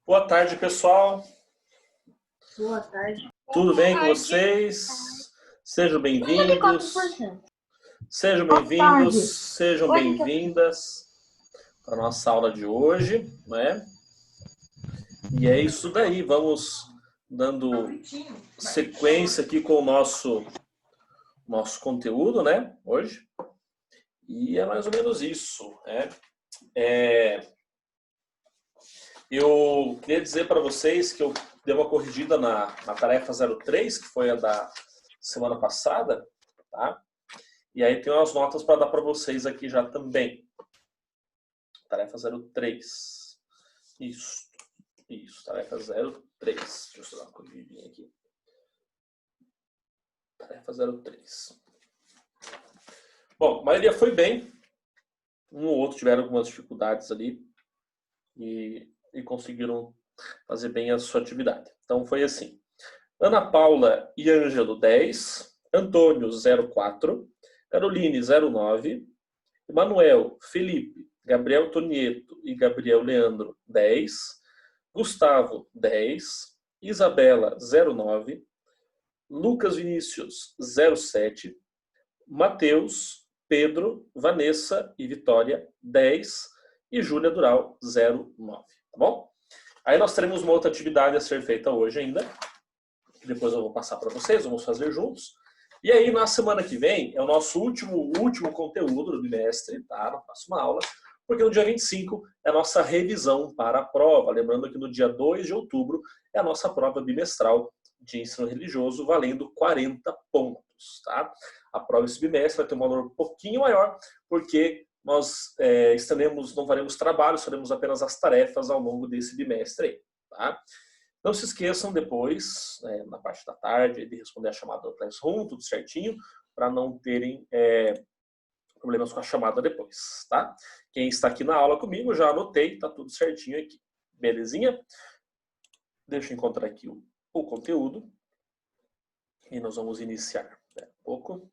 Boa tarde, pessoal. Boa tarde. Tudo bem com vocês? Sejam bem-vindos. Sejam bem-vindos, sejam bem-vindas para a nossa aula de hoje, né? E é isso daí, vamos dando sequência aqui com o nosso conteúdo, né? Hoje. E é mais ou menos isso, né? Eu queria dizer para vocês que eu dei uma corrigida na tarefa 03, que foi a da semana passada, tá? E aí tem umas notas para dar para vocês aqui já também. Tarefa 03. Isso, tarefa 03. Deixa eu só dar uma corrigidinha aqui. Tarefa 03. Bom, a maioria foi bem. Um ou outro tiveram algumas dificuldades ali e conseguiram fazer bem a sua atividade. Então foi assim. Ana Paula e Ângelo, 10. Antônio, 04. Caroline, 09. Emanuel, Felipe, Gabriel Tonieto e Gabriel Leandro, 10. Gustavo, 10. Isabela, 09. Lucas Vinícius, 07. Mateus, Pedro, Vanessa e Vitória, 10. E Júlia Dural, 09. Tá bom? Aí nós teremos uma outra atividade a ser feita hoje ainda. Depois eu vou passar para vocês, vamos fazer juntos. E aí, na semana que vem, é o nosso último conteúdo do bimestre, tá? Na próxima aula. Porque no dia 25 é a nossa revisão para a prova. Lembrando que no dia 2 de outubro é a nossa prova bimestral de ensino religioso, valendo 40 pontos, tá? A prova esse bimestre vai ter um valor um pouquinho maior, porque nós não faremos trabalhos, faremos apenas as tarefas ao longo desse bimestre aí, tá? Não se esqueçam depois, na parte da tarde, de responder a chamada do Classroom, tudo certinho, para não terem problemas com a chamada depois, tá? Quem está aqui na aula comigo, já anotei, tá tudo certinho aqui. Belezinha? Deixa eu encontrar aqui o conteúdo. E nós vamos iniciar. Espera um pouco.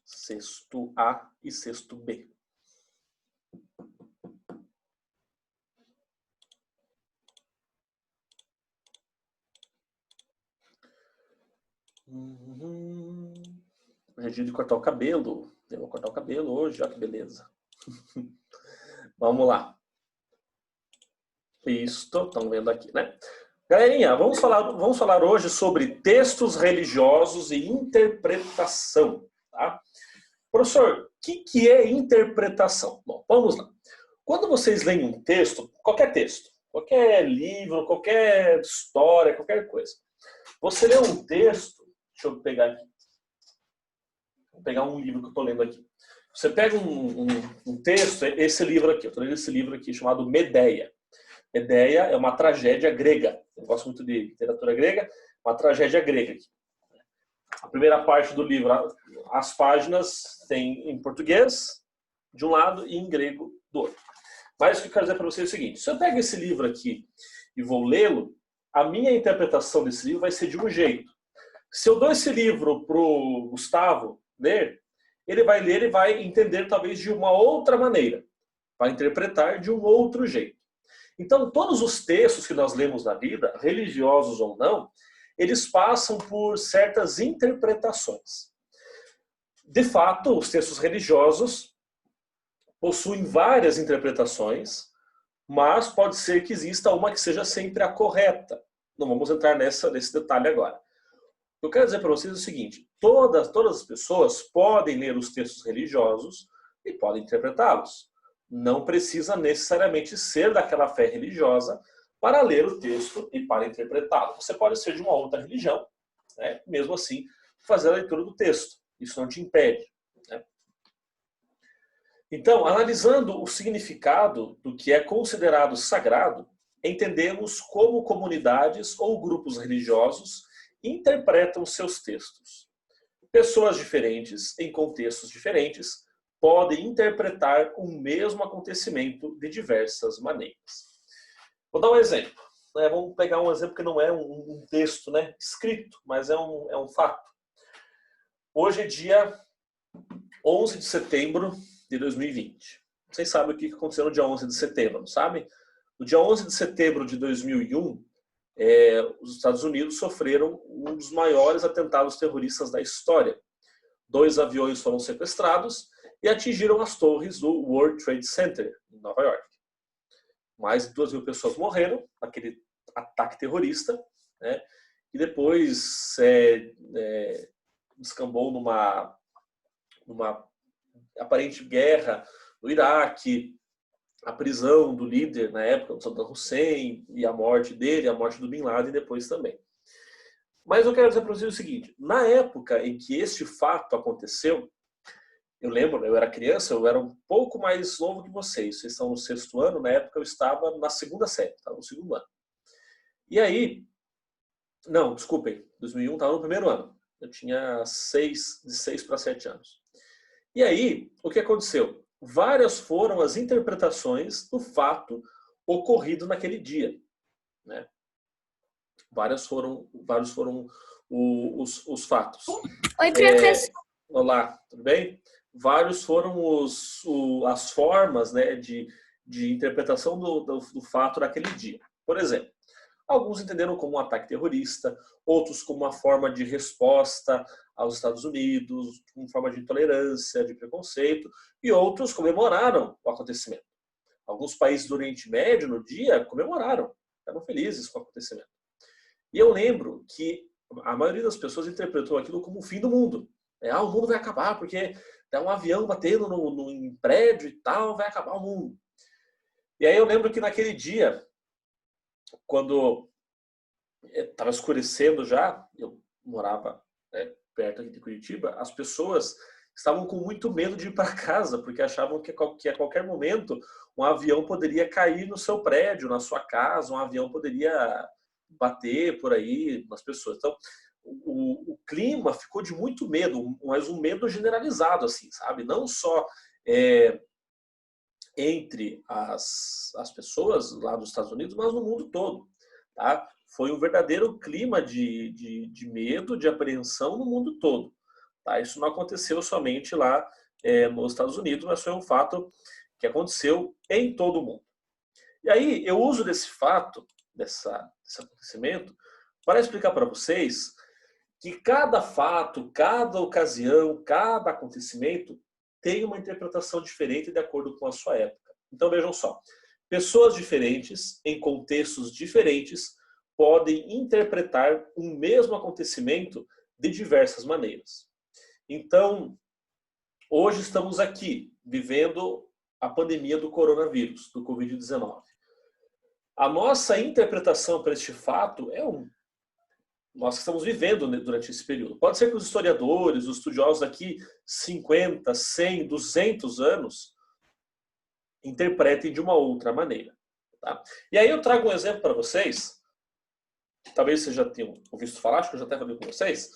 Sexto A e sexto B. Hoje é dia de cortar o cabelo. Eu vou cortar o cabelo hoje, olha que beleza. Vamos lá. Isso, estão vendo aqui, né? Galerinha, vamos falar hoje sobre textos religiosos e interpretação, tá? Professor, o que é interpretação? Bom, vamos lá. Quando vocês leem um texto, qualquer livro, qualquer história, qualquer coisa, você lê um texto, deixa eu pegar aqui, vou pegar um livro que eu estou lendo aqui. Você pega um texto, esse livro aqui, eu estou lendo esse livro aqui chamado Medeia. Medeia é uma tragédia grega. Eu gosto muito de literatura grega, uma tragédia grega aqui. A primeira parte do livro, as páginas tem em português de um lado e em grego do outro. Mas o que eu quero dizer para vocês é o seguinte: se eu pego esse livro aqui e vou lê-lo, a minha interpretação desse livro vai ser de um jeito. Se eu dou esse livro para o Gustavo ler, ele vai ler e vai entender talvez de uma outra maneira. Vai interpretar de um outro jeito. Então, todos os textos que nós lemos na vida, religiosos ou não, eles passam por certas interpretações. De fato, os textos religiosos possuem várias interpretações, mas pode ser que exista uma que seja sempre a correta. Não vamos entrar nesse detalhe agora. O que eu quero dizer para vocês é o seguinte: todas as pessoas podem ler os textos religiosos e podem interpretá-los. Não precisa necessariamente ser daquela fé religiosa para ler o texto e para interpretá-lo. Você pode ser de uma outra religião, né? Mesmo assim, fazer a leitura do texto. Isso não te impede, né? Então, analisando o significado do que é considerado sagrado, entendemos como comunidades ou grupos religiosos interpretam seus textos. Pessoas diferentes, em contextos diferentes, podem interpretar o mesmo acontecimento de diversas maneiras. Vou dar um exemplo. Vamos pegar um exemplo que não é um texto, né, escrito, mas é um fato. Hoje é dia 11 de setembro de 2020. Vocês sabem o que aconteceu no dia 11 de setembro, não sabem? No dia 11 de setembro de 2001, os Estados Unidos sofreram um dos maiores atentados terroristas da história. 2 aviões foram sequestrados e atingiram as torres do World Trade Center, em Nova York. Mais de 2.000 pessoas morreram naquele ataque terrorista, né? E depois descambou numa aparente guerra no Iraque, a prisão do líder na época, do Saddam Hussein, e a morte dele, a morte do Bin Laden depois também. Mas eu quero dizer para vocês o seguinte, na época em que este fato aconteceu, eu lembro, eu era criança, eu era um pouco mais novo que vocês estão no 6º ano, na época eu estava na 2ª série, estava no 2º ano. E aí, não, desculpem, 2001 estava no 1º ano, eu tinha de 6 para 7 anos. E aí, o que aconteceu? Várias foram as interpretações do fato ocorrido naquele dia, né? Vários foram os fatos. Oi, professor. Olá, tudo bem? Vários foram as formas, né, de interpretação do fato naquele dia. Por exemplo, alguns entenderam como um ataque terrorista, outros como uma forma de resposta aos Estados Unidos, como forma de intolerância, de preconceito, e outros comemoraram o acontecimento. Alguns países do Oriente Médio, no dia, comemoraram, estavam felizes com o acontecimento. E eu lembro que a maioria das pessoas interpretou aquilo como o fim do mundo. O mundo vai acabar porque tem um avião batendo no prédio e tal, vai acabar o mundo. E aí eu lembro que naquele dia, quando estava escurecendo já, eu morava perto aqui de Curitiba, as pessoas estavam com muito medo de ir para casa, porque achavam que a qualquer momento um avião poderia cair no seu prédio, na sua casa, um avião poderia bater por aí nas pessoas. Então, o clima ficou de muito medo, mas um medo generalizado, assim, sabe? Não só entre as pessoas lá dos Estados Unidos, mas no mundo todo, tá? Foi um verdadeiro clima de medo, de apreensão no mundo todo. Tá? Isso não aconteceu somente lá nos Estados Unidos, mas foi um fato que aconteceu em todo o mundo. E aí eu uso desse fato, desse acontecimento, para explicar para vocês que cada fato, cada ocasião, cada acontecimento tem uma interpretação diferente de acordo com a sua época. Então vejam só, pessoas diferentes, em contextos diferentes, podem interpretar um mesmo acontecimento de diversas maneiras. Então, hoje estamos aqui, vivendo a pandemia do coronavírus, do Covid-19. A nossa interpretação para este fato nós estamos vivendo durante esse período. Pode ser que os historiadores, os estudiosos daqui 50, 100, 200 anos interpretem de uma outra maneira. Tá? E aí eu trago um exemplo para vocês, talvez vocês já tenham ouvido falar, acho que eu já até falei com vocês.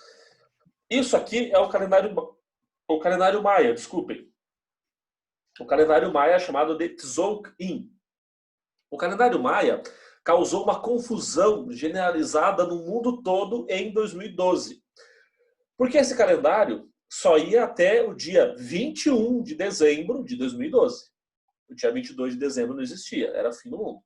Isso aqui é o calendário Maia, desculpem. O calendário Maia é chamado de Tzolk'in. O calendário Maia causou uma confusão generalizada no mundo todo em 2012. Porque esse calendário só ia até o dia 21 de dezembro de 2012. O dia 22 de dezembro não existia, era fim do mundo.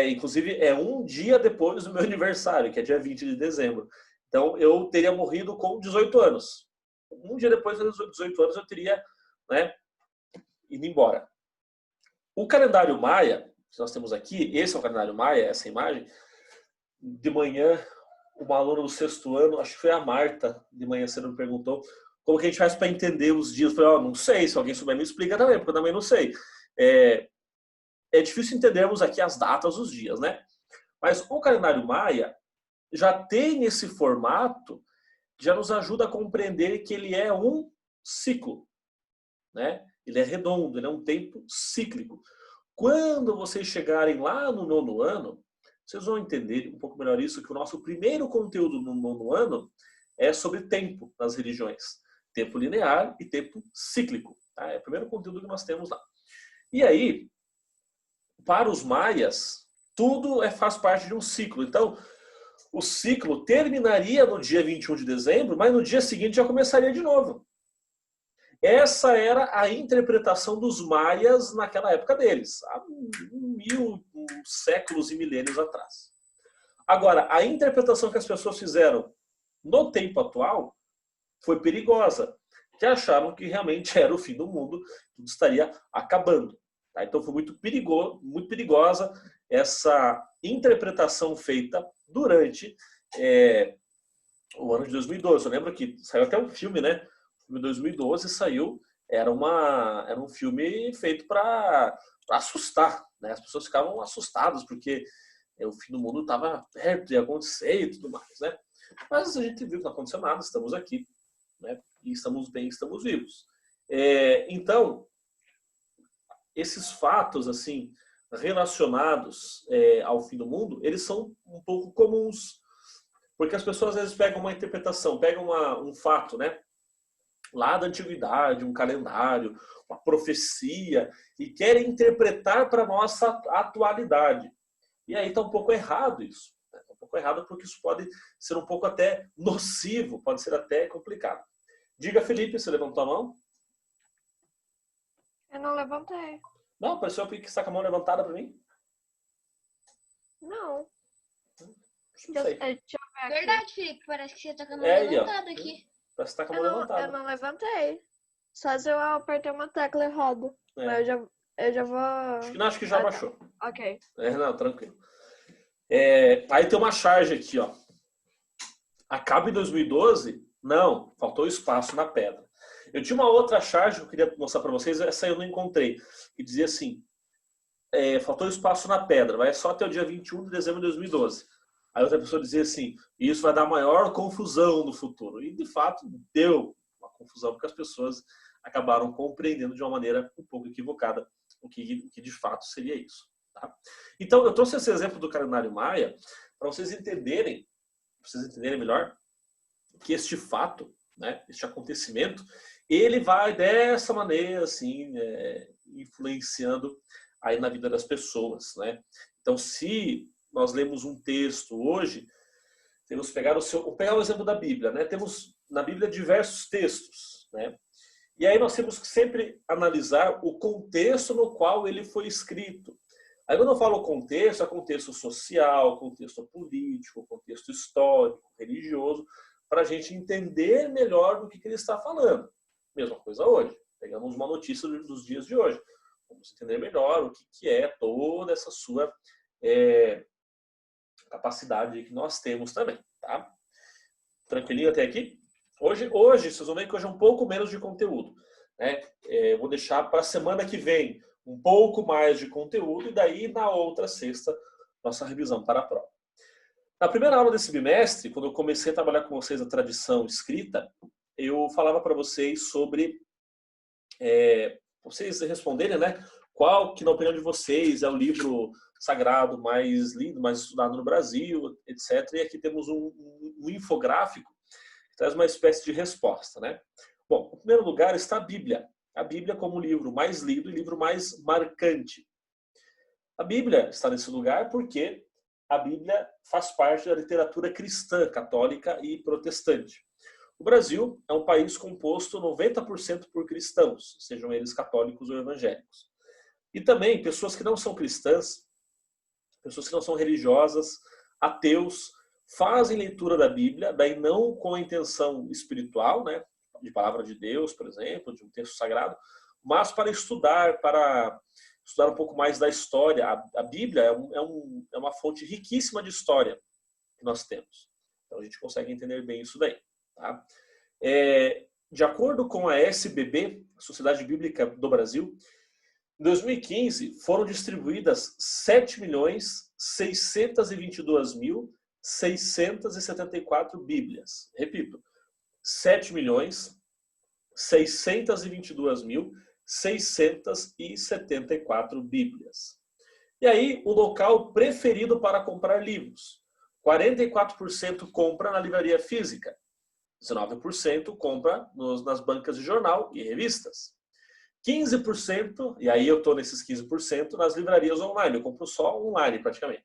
Inclusive, é um dia depois do meu aniversário, que é dia 20 de dezembro. Então, eu teria morrido com 18 anos. Um dia depois dos 18 anos, eu teria ido embora. O calendário Maia, que nós temos aqui, esse é o calendário Maia, essa imagem. De manhã, uma aluna do 6º ano, acho que foi a Marta, de manhã cedo me perguntou como que a gente faz para entender os dias. Eu falei, não sei, se alguém souber me explica também, porque eu também não sei. É difícil entendermos aqui as datas, os dias, né? Mas o calendário Maia já tem esse formato que já nos ajuda a compreender que ele é um ciclo, né? Ele é redondo, ele é um tempo cíclico. Quando vocês chegarem lá no 9º ano, vocês vão entender um pouco melhor isso, que o nosso primeiro conteúdo no 9º ano é sobre tempo nas religiões. Tempo linear e tempo cíclico. Tá? É o primeiro conteúdo que nós temos lá. E aí, para os maias, tudo faz parte de um ciclo. Então, o ciclo terminaria no dia 21 de dezembro, mas no dia seguinte já começaria de novo. Essa era a interpretação dos maias naquela época deles, há séculos e milênios atrás. Agora, a interpretação que as pessoas fizeram no tempo atual foi perigosa, que acharam que realmente era o fim do mundo, tudo estaria acabando. Tá? Então foi muito perigosa essa interpretação feita durante o ano de 2012. Eu lembro que saiu até um filme, né? O filme de 2012 saiu, era um filme feito para assustar, né? As pessoas ficavam assustadas porque o fim do mundo estava perto de acontecer e tudo mais, né? Mas a gente viu que não aconteceu nada, estamos aqui, né? E estamos bem, estamos vivos. Então, esses fatos assim relacionados ao fim do mundo, eles são um pouco comuns, porque as pessoas às vezes pegam uma interpretação, pegam um fato, né, lá da antiguidade, um calendário, uma profecia, e querem interpretar para a nossa atualidade. E aí está um pouco errado isso. Está um pouco errado porque isso pode ser um pouco até nocivo, pode ser até complicado. Diga, Felipe, você levantou a mão? Eu não levantei. Não, pareceu que está com a mão levantada para mim. Não. Não sei. Deixa eu ver aqui. Verdade, Felipe. Parece que você tá com a mão Aí, ó. levantada aqui. Parece que está com a mão levantada. Eu não levantei. Só se eu apertei uma tecla errada. Mas eu já vou... Acho que já baixou. Ok. Não, tranquilo. Aí tem uma charge aqui, ó. Acaba em 2012? Não, faltou espaço na pedra. Eu tinha uma outra charge que eu queria mostrar para vocês, essa eu não encontrei, que dizia assim, faltou espaço na pedra, vai só até o dia 21 de dezembro de 2012. Aí outra pessoa dizia assim, isso vai dar maior confusão no futuro. E de fato deu uma confusão, porque as pessoas acabaram compreendendo de uma maneira um pouco equivocada o que de fato seria isso. Tá? Então eu trouxe esse exemplo do calendário maia para vocês entenderem melhor que este fato, né, este acontecimento, ele vai dessa maneira assim, influenciando aí na vida das pessoas, né? Então, se nós lemos um texto hoje, temos que pegar o exemplo da Bíblia, né? Temos na Bíblia diversos textos, né? E aí nós temos que sempre analisar o contexto no qual ele foi escrito. Aí quando eu falo contexto, é contexto social, contexto político, contexto histórico, religioso, para a gente entender melhor do que ele está falando. Mesma coisa hoje. Pegamos uma notícia dos dias de hoje. Vamos entender melhor o que é toda essa sua capacidade que nós temos também. Tá? Tranquilinho até aqui? Hoje, vocês vão ver que hoje é um pouco menos de conteúdo. Né? Eu vou deixar para a semana que vem um pouco mais de conteúdo e daí na outra sexta nossa revisão para a prova. Na primeira aula desse bimestre, quando eu comecei a trabalhar com vocês a tradição escrita, eu falava para vocês sobre vocês responderem, né, qual que na opinião de vocês é o livro sagrado mais lido, mais estudado no Brasil, etc. E aqui temos um infográfico que traz uma espécie de resposta, né? Bom, em primeiro lugar está a Bíblia. A Bíblia como o livro mais lido e livro mais marcante. A Bíblia está nesse lugar porque a Bíblia faz parte da literatura cristã, católica e protestante. O Brasil é um país composto 90% por cristãos, sejam eles católicos ou evangélicos. E também pessoas que não são cristãs, pessoas que não são religiosas, ateus, fazem leitura da Bíblia, daí não com a intenção espiritual, né, de palavra de Deus, por exemplo, de um texto sagrado, mas para estudar um pouco mais da história. A Bíblia é uma fonte riquíssima de história que nós temos. Então a gente consegue entender bem isso daí. Tá? De acordo com a SBB, Sociedade Bíblica do Brasil, em 2015 foram distribuídas 7.622.674 Bíblias. Repito, 7.622.674 Bíblias. E aí, o local preferido para comprar livros. 44% compra na livraria física. 19% compra nas bancas de jornal e revistas. 15%, e aí eu estou nesses 15%, nas livrarias online. Eu compro só online, praticamente.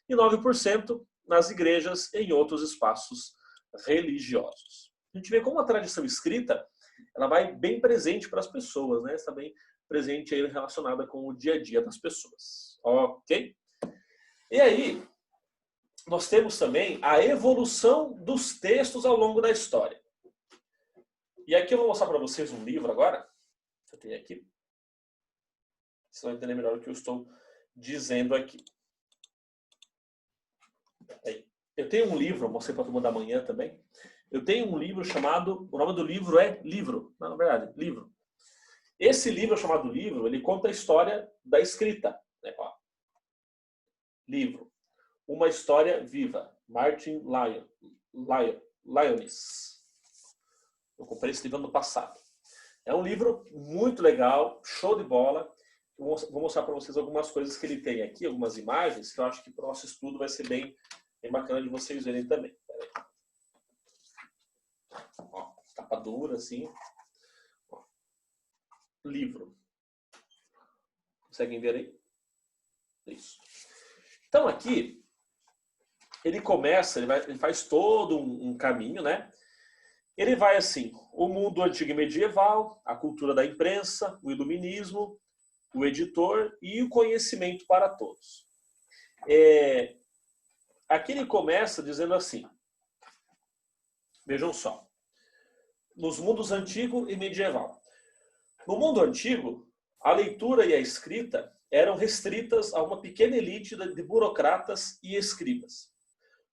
E 9% nas igrejas e em outros espaços religiosos. A gente vê como a tradição escrita ela vai bem presente para as pessoas, né? Está bem presente aí relacionada com o dia a dia das pessoas. Ok? E aí, nós temos também a evolução dos textos ao longo da história. E aqui eu vou mostrar para vocês um livro agora. Eu tenho aqui. Vocês vão entender melhor o que eu estou dizendo aqui. Aí. Eu tenho um livro, eu mostrei para a turma da manhã também. Eu tenho um livro chamado, o nome do livro é Livro. Não, na verdade, Livro. Esse livro chamado Livro, ele conta a história da escrita. Né? Ó. Livro. Uma história viva. Martin Lyons. Eu comprei esse livro ano passado. É um livro muito legal, show de bola. Eu vou mostrar para vocês algumas coisas que ele tem aqui, algumas imagens, que eu acho que para o nosso estudo vai ser bem bacana de vocês verem também. Ó, capa dura, assim. Ó. Livro. Conseguem ver aí? Isso. Então aqui, ele começa, ele faz todo um caminho, né? Ele vai assim, o mundo antigo e medieval, a cultura da imprensa, o iluminismo, o editor e o conhecimento para todos. Aqui ele começa dizendo assim, vejam só, nos mundos antigo e medieval. No mundo antigo, a leitura e a escrita eram restritas a uma pequena elite de burocratas e escribas.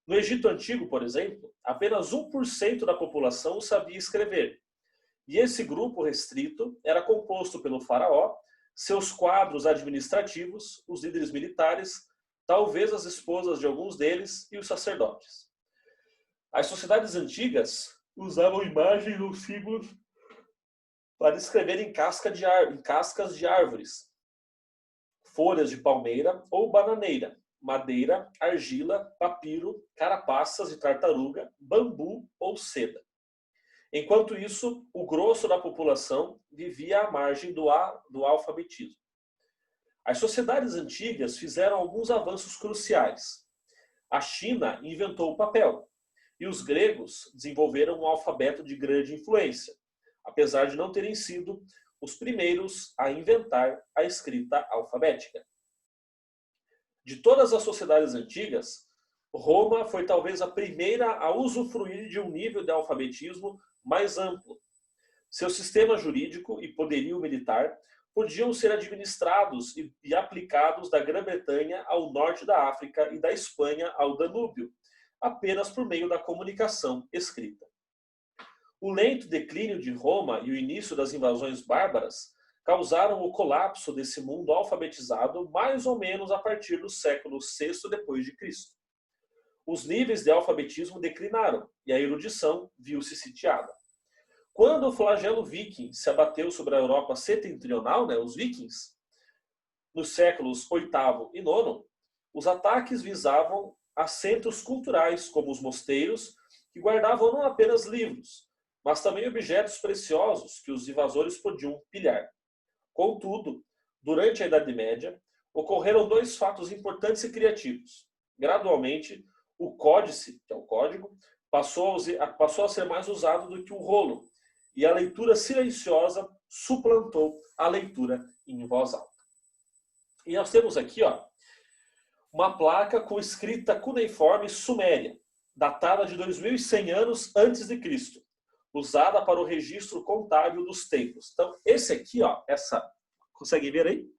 No Egito Antigo, por exemplo, apenas 1% da população sabia escrever. E esse grupo restrito era composto pelo faraó, seus quadros administrativos, os líderes militares, talvez as esposas de alguns deles e os sacerdotes. As sociedades antigas usavam imagens ou símbolos para escrever em cascas de árvores, folhas de palmeira ou bananeira, madeira, argila, papiro, carapaças de tartaruga, bambu ou seda. Enquanto isso, o grosso da população vivia à margem do alfabetismo. As sociedades antigas fizeram alguns avanços cruciais. A China inventou o papel e os gregos desenvolveram um alfabeto de grande influência, apesar de não terem sido os primeiros a inventar a escrita alfabética. De todas as sociedades antigas, Roma foi talvez a primeira a usufruir de um nível de alfabetismo mais amplo. Seu sistema jurídico e poderio militar podiam ser administrados e aplicados da Grã-Bretanha ao norte da África e da Espanha ao Danúbio, apenas por meio da comunicação escrita. O lento declínio de Roma e o início das invasões bárbaras causaram o colapso desse mundo alfabetizado mais ou menos a partir do século VI depois de Cristo. Os níveis de alfabetismo declinaram e a erudição viu-se sitiada. Quando o flagelo viking se abateu sobre a Europa setentrional, os vikings, nos séculos VIII e IX, os ataques visavam assentos culturais, como os mosteiros, que guardavam não apenas livros, mas também objetos preciosos que os invasores podiam pilhar. Contudo, durante a Idade Média, ocorreram dois fatos importantes e criativos. Gradualmente, o códice, que é o código, passou a ser mais usado do que o rolo, e a leitura silenciosa suplantou a leitura em voz alta. E nós temos aqui uma placa com escrita cuneiforme suméria, datada de 2100 anos antes de Cristo, usada para o registro contábil dos templos. Então, esse aqui, conseguem ver aí?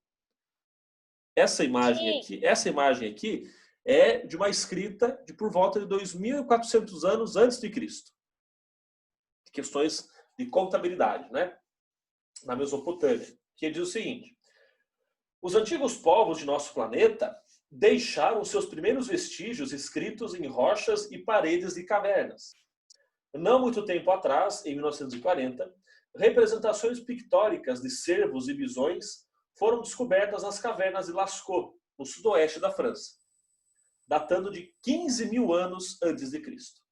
Essa imagem aqui é de uma escrita de por volta de 2400 anos antes de Cristo. Questões de contabilidade, na Mesopotâmia, que diz o seguinte: os antigos povos de nosso planeta deixaram seus primeiros vestígios escritos em rochas e paredes de cavernas. Não muito tempo atrás, em 1940, representações pictóricas de cervos e bisões foram descobertas nas cavernas de Lascaux, no sudoeste da França, datando de 15 mil anos antes de Cristo.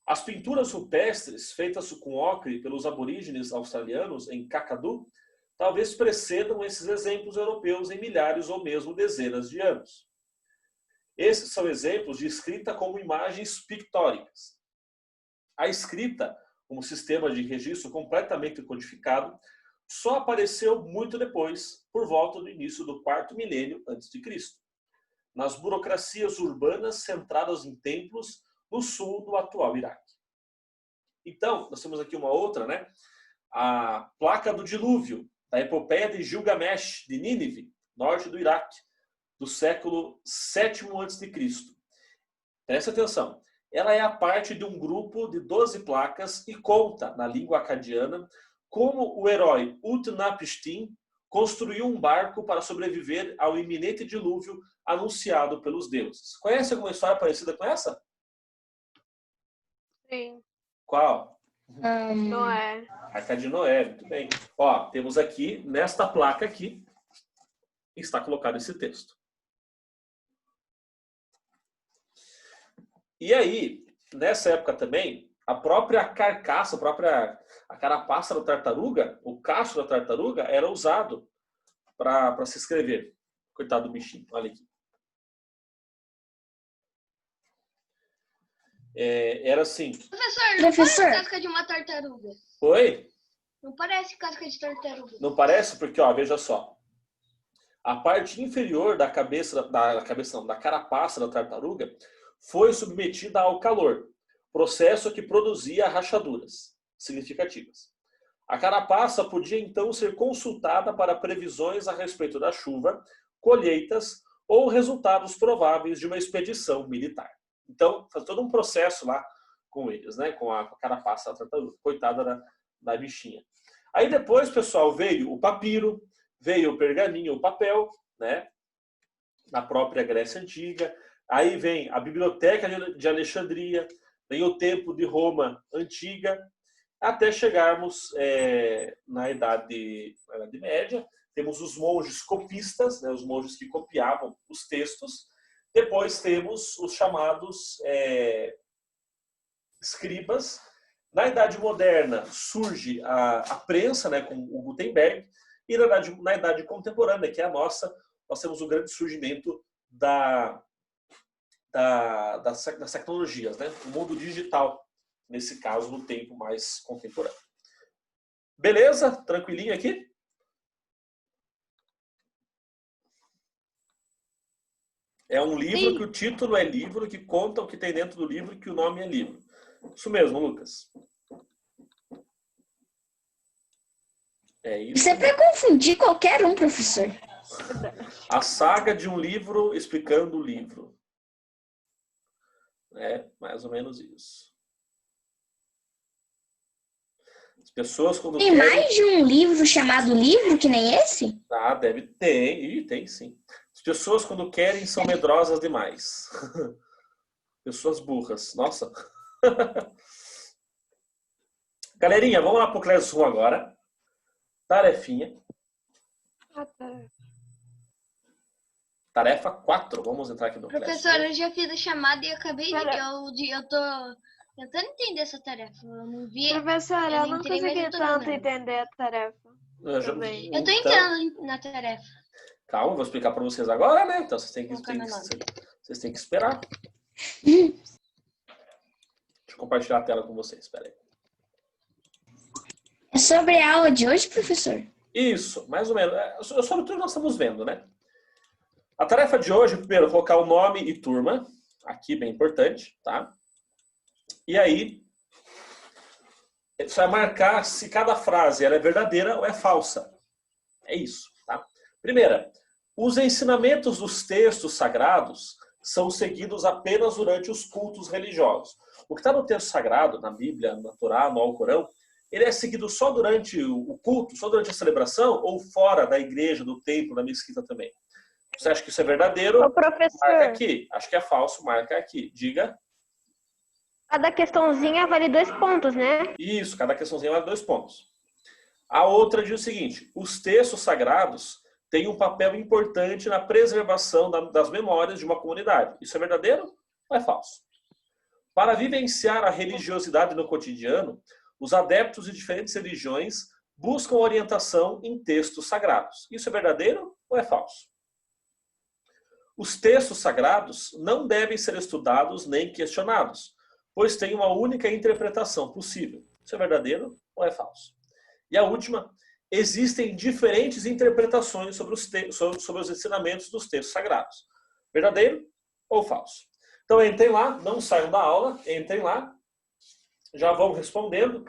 As pinturas rupestres feitas com ocre pelos aborígenes australianos em Kakadu talvez precedam esses exemplos europeus em milhares ou mesmo dezenas de anos. Esses são exemplos de escrita como imagens pictóricas. A escrita como sistema de registro completamente codificado, só apareceu muito depois, por volta do início do quarto milênio antes de Cristo, nas burocracias urbanas centradas em templos no sul do atual Iraque. Então, nós temos aqui uma outra, né? A placa do dilúvio, da epopeia de Gilgamesh, de Nínive, norte do Iraque, do século VII a.C. Presta atenção. Ela é a parte de um grupo de 12 placas e conta, na língua acadiana, como o herói Utnapishtim construiu um barco para sobreviver ao iminente dilúvio anunciado pelos deuses. Conhece alguma história parecida com essa? Sim. Qual? Noé. Arca de Noé, muito bem. Ó, temos aqui, nesta placa aqui, está colocado esse texto. E aí, nessa época também, a própria carcaça, a carapaça da tartaruga, o cacho da tartaruga, era usado para se escrever. Coitado do bichinho, olha aqui. Era assim. Professor, não parece casca de uma tartaruga. Oi? Não parece casca de tartaruga. Não parece? Porque, ó, veja só. A parte inferior da carapaça da tartaruga foi submetida ao calor, processo que produzia rachaduras significativas. A carapaça podia então ser consultada para previsões a respeito da chuva, colheitas ou resultados prováveis de uma expedição militar. Então, faz todo um processo lá com eles, né? Com a carapaça da tartaruga, coitada da bichinha. Aí depois, pessoal, veio o papiro, veio o pergaminho, o papel, né? Na própria Grécia Antiga. Aí vem a Biblioteca de Alexandria, vem o Templo de Roma Antiga, até chegarmos na Idade Média. Temos os monges copistas, né, os monges que copiavam os textos. Depois temos os chamados escribas. Na Idade Moderna surge a prensa, né, com o Gutenberg. E na Idade Contemporânea, que é a nossa, nós temos o grande surgimento das tecnologias, né? O mundo digital, nesse caso, no tempo mais contemporâneo. Beleza? Tranquilinho aqui? É um livro que o título é livro, que conta o que tem dentro do livro e que o nome é livro. Isso mesmo, Lucas. É isso. Isso é para confundir qualquer um, professor. A saga de um livro explicando o livro. É mais ou menos isso. As pessoas quando Tem mais de um livro chamado livro que nem esse? Ah, deve ter. Ih, tem sim. As pessoas quando querem são medrosas demais. Pessoas burras. Nossa. Galerinha, vamos lá para o Classroom agora. Tarefinha. Tarefa 4. Vamos entrar aqui no Professor, eu já fiz a chamada e acabei de... Eu tô tentando entender essa tarefa. Eu não vi. Professor, eu não consegui tanto entender a tarefa. Eu tô entrando na tarefa. Calma, vou explicar para vocês agora, né? Então vocês têm que esperar. Deixa eu compartilhar a tela com vocês. Espera aí. É sobre a aula de hoje, professor? Isso, mais ou menos. Sobre tudo que nós estamos vendo, né? A tarefa de hoje, primeiro, colocar o nome e turma. Aqui, bem importante, tá? E aí, você vai marcar se cada frase ela é verdadeira ou é falsa. É isso, tá? Primeira, os ensinamentos dos textos sagrados são seguidos apenas durante os cultos religiosos. O que está no texto sagrado, na Bíblia, na Torá, no Alcorão, ele é seguido só durante o culto, só durante a celebração ou fora da igreja, do templo, da mesquita também? Você acha que isso é verdadeiro? Ô, professor. Marca aqui. Acho que é falso, marca aqui. Diga. Cada questãozinha vale 2 pontos, né? Isso, cada questãozinha vale 2 pontos. A outra diz o seguinte: os textos sagrados têm um papel importante na preservação das memórias de uma comunidade. Isso é verdadeiro ou é falso? Para vivenciar a religiosidade no cotidiano, os adeptos de diferentes religiões buscam orientação em textos sagrados. Isso é verdadeiro ou é falso? Os textos sagrados não devem ser estudados nem questionados, pois têm uma única interpretação possível. Isso é verdadeiro ou é falso? E a última, existem diferentes interpretações sobre os ensinamentos dos textos sagrados. Verdadeiro ou falso? Então entrem lá, não saiam da aula, entrem lá, já vão respondendo.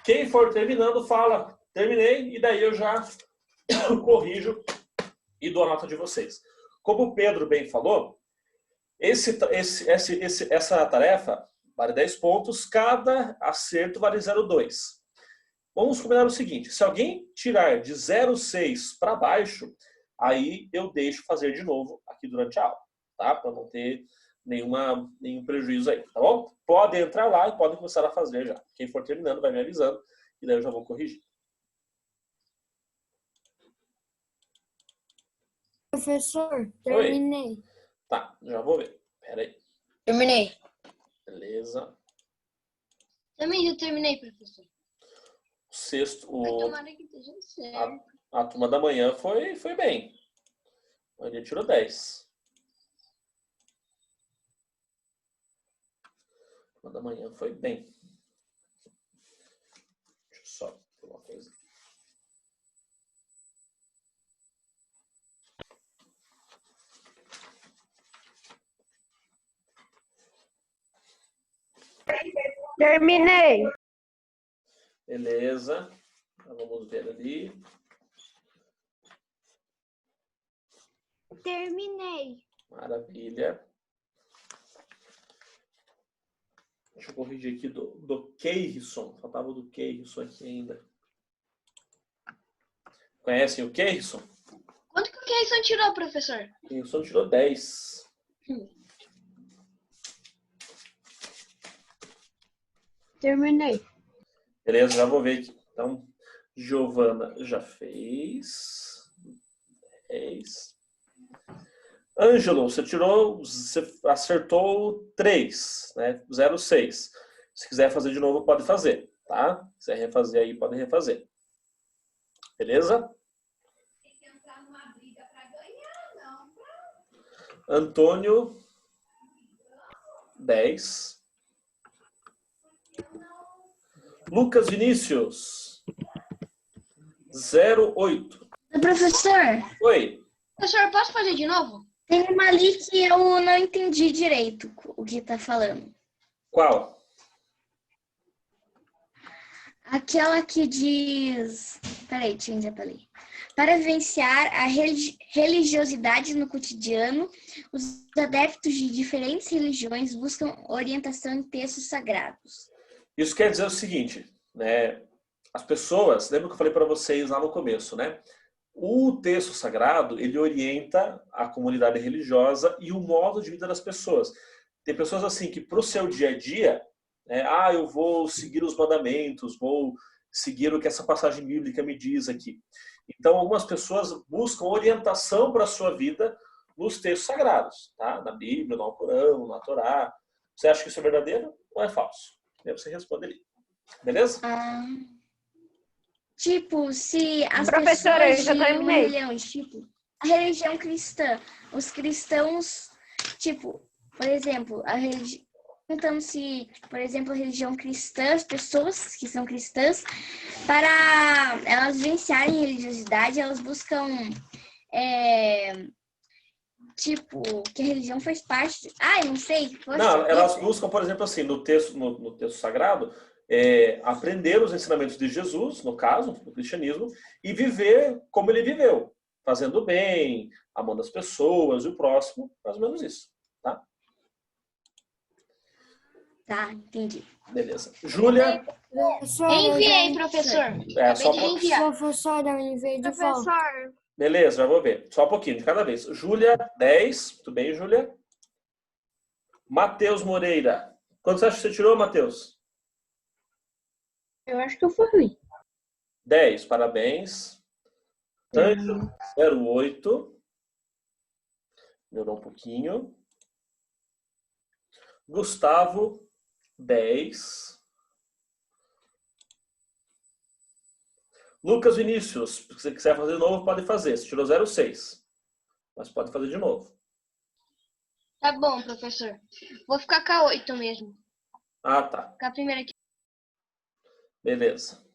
Quem for terminando, fala, terminei, e daí eu já corrijo e dou a nota de vocês. Como o Pedro bem falou, essa tarefa vale 10 pontos, cada acerto vale 0,2. Vamos combinar o seguinte, se alguém tirar de 0,6 para baixo, aí eu deixo fazer de novo aqui durante a aula, tá? Para não ter nenhum prejuízo aí, tá bom? Podem entrar lá e podem começar a fazer já. Quem for terminando vai me avisando e daí eu já vou corrigir. Professor, terminei. Oi. Tá, já vou ver. Pera aí. Terminei. Beleza. Também já terminei, professor. O sexto, Tomara que esteja certo. a turma da manhã foi bem. A maioria tirou 10. A turma da manhã foi bem. Deixa eu só ver uma coisa. Terminei. Beleza. Então, vamos ver ali. Terminei. Maravilha. Deixa eu corrigir aqui do Keirson. Faltava do Keirson aqui ainda. Conhecem o Keirson? Quanto que o Keison tirou, professor? O Keirson tirou 10. Terminei. Beleza, já vou ver aqui. Então, Giovana já fez. 10. Ângelo, você acertou 3, né? 0,6. Se quiser fazer de novo, pode fazer, tá? Se quiser refazer aí, pode refazer. Beleza? Tem que entrar numa briga para ganhar, não. Antônio, 10. Lucas Vinícius, 0,8. Professor, Oi. Professor, posso fazer de novo? tem uma ali que eu não entendi direito o que tá falando. Qual? Aquela que diz... Peraí, deixa eu entrar pra ler. Para vivenciar a religiosidade no cotidiano, os adeptos de diferentes religiões buscam orientação em textos sagrados. Isso quer dizer o seguinte, né? As pessoas, lembra que eu falei para vocês lá no começo, né? O texto sagrado, ele orienta a comunidade religiosa e o modo de vida das pessoas. Tem pessoas assim que para o seu dia a dia, né, eu vou seguir os mandamentos, vou seguir o que essa passagem bíblica me diz aqui. Então, algumas pessoas buscam orientação para a sua vida nos textos sagrados, tá? Na Bíblia, no Alcorão, na Torá. Você acha que isso é verdadeiro ou é falso? Aí você responde ali. Beleza? Tipo, se as Professora, pessoas eu já de uma terminei. religião, tipo, a religião cristã, os cristãos, tipo, por exemplo, então, se, por exemplo, a religião cristã, as pessoas que são cristãs, para elas vivenciarem religiosidade, elas buscam, tipo, que a religião faz parte... eu não sei. Não, elas buscam, por exemplo, assim, no texto sagrado, aprender os ensinamentos de Jesus, no caso, do cristianismo, e viver como ele viveu, fazendo bem, amando as pessoas e o próximo, mais ou menos isso, tá? Tá, entendi. Beleza. Júlia? Enviei, professor. Só Acabei de enviar. Professora, eu enviei de volta. Professor, Beleza, já vou ver. Só um pouquinho, de cada vez. Júlia, 10. Tudo bem, Júlia? Matheus Moreira. Quanto você acha que você tirou, Matheus? eu acho que eu fui. 10, parabéns. Ângelo, 0,8. Melhorou um pouquinho. Gustavo, 10. Lucas Vinícius, se você quiser fazer de novo, pode fazer. Você tirou 0,6. Mas pode fazer de novo. Tá bom, professor. Vou ficar com a 8 mesmo. Ah, tá. Ficar a primeira aqui. Beleza.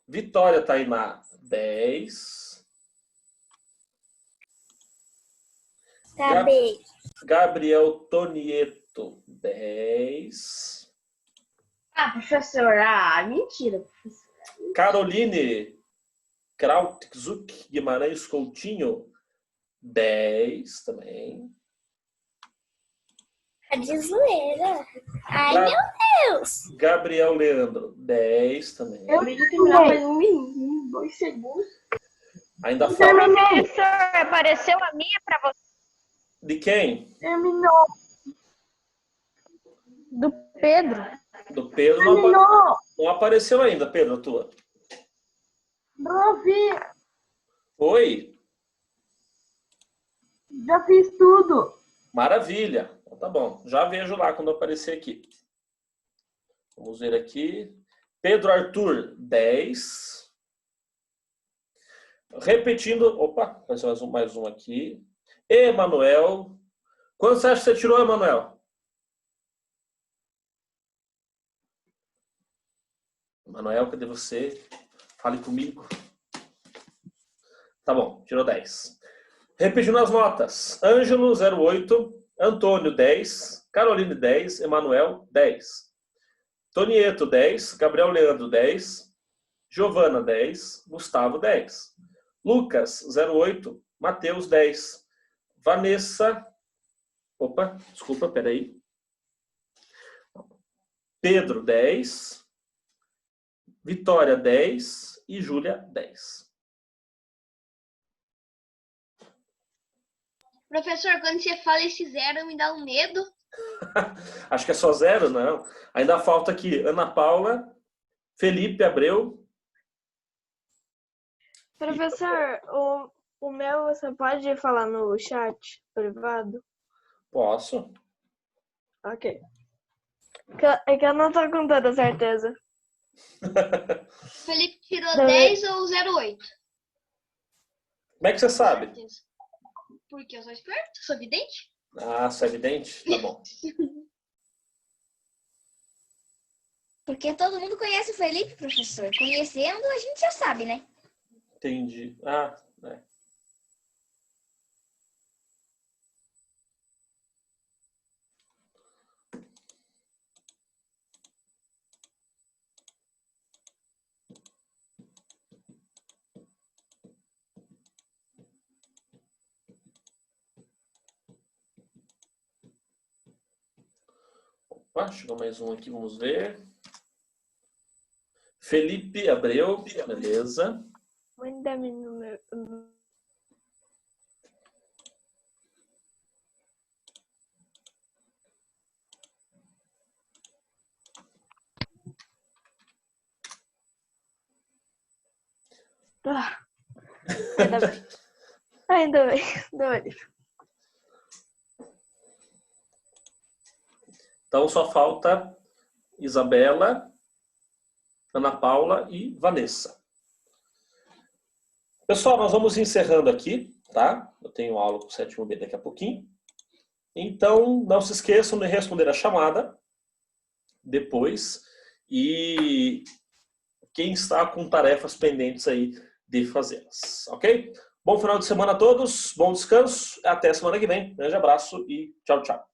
Vitória Tainá, 10. Tá bem. Gabriel Tonieto, 10. Ah, professor, mentira. Caroline Krautzuk Guimarães Coutinho, 10 também. Tá de zoeira. Ai, Ga- meu Deus. Gabriel Leandro, 10 também. Eu acabei de terminar faz 1 minuto, 2 segundos. Ainda falta. Professor, apareceu a minha pra você. De quem? Terminou. Do Pedro. Do Pedro não apareceu ainda, Pedro, a tua. Não vi. Oi? Já fiz tudo. Maravilha. Então, tá bom. Já vejo lá quando aparecer aqui. Vamos ver aqui. Pedro Arthur, 10. Repetindo. Opa, apareceu mais um aqui. Emanuel. Quanto você acha que você tirou, Emanuel? Emanuel, cadê você? Fale comigo. Tá bom, tirou 10. Repetindo as notas. Ângelo, 08. Antônio, 10. Caroline, 10. Emanuel, 10. Tonieto, 10. Gabriel Leandro, 10. Giovana, 10. Gustavo, 10. Lucas, 08. Mateus, 10. Vanessa. Opa, desculpa, peraí. Pedro, 10. Vitória, 10. E Júlia, 10. Professor, quando você fala esse 0, me dá um medo. Acho que é só 0, não. Ainda falta aqui Ana Paula, Felipe Abreu. Professor, o meu você pode falar no chat privado? Posso? Ok. É que eu não tô com toda certeza. Felipe tirou Não, 10 ou 08? Como é que você sabe? Certeza. Porque eu sou esperto, sou vidente. Ah, você é evidente? Tá bom. Porque todo mundo conhece o Felipe, professor. Conhecendo, a gente já sabe, né? Entendi. Ah, é. Opa, chegou mais um aqui, vamos ver. Felipe Abreu, beleza. Manda meu número. Ainda bem. Ainda bem. Então só falta Isabela, Ana Paula e Vanessa. Pessoal, nós vamos encerrando aqui, tá? Eu tenho aula com o 7º B daqui a pouquinho. Então, não se esqueçam de responder a chamada depois. E quem está com tarefas pendentes aí de fazê-las, ok? Bom final de semana a todos, bom descanso, até semana que vem. Grande abraço e tchau, tchau.